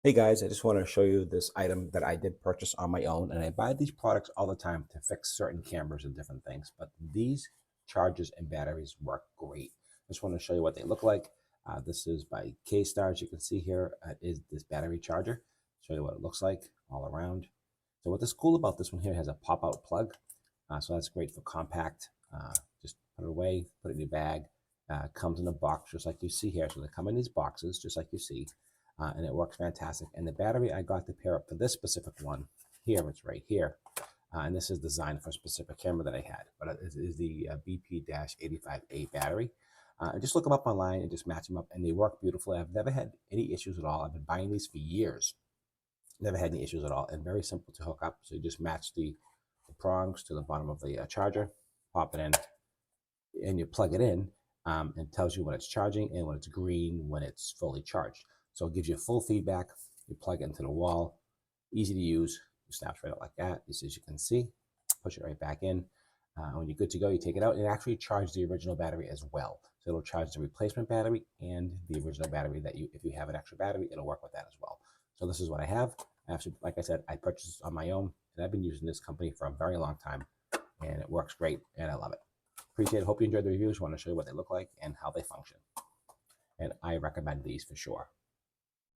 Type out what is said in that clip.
Hey guys, I just want to show you this item that I did purchase on my own, and I buy these products all the time to fix certain cameras and different things, but these chargers and batteries work great. I just want to show you what they look like. This is by Kastar. As you can see here, is this battery charger. Show you what it looks like all around. So what is cool about this one here, it has a pop-out plug, so that's great for compact. Just put it away, put it in your bag. Comes in a box just like you see here. So they come in these boxes just like you see. And it works fantastic. And the battery I got to pair up for this specific one here, it's right here. And this is designed for a specific camera that I had, but it is the BP-85A battery. And just look them up online and just match them up, and they work beautifully. I've never had any issues at all. I've been buying these for years. Never had any issues at all, and very simple to hook up. So you just match the prongs to the bottom of the charger, pop it in, and you plug it in, and tells you when it's charging and when it's green when it's fully charged. So it gives you full feedback. You plug it into the wall, easy to use. It snaps right out like that, just as you can see. Push it right back in. When you're good to go, you take it out. It actually charges the original battery as well. So it'll charge the replacement battery and the original battery that if you have an extra battery, it'll work with that as well. So this is what I have. Actually, like I said, I purchased this on my own, and I've been using this company for a very long time, and it works great, and I love it. Appreciate it. Hope you enjoyed the reviews. I want to show you what they look like and how they function. And I recommend these for sure.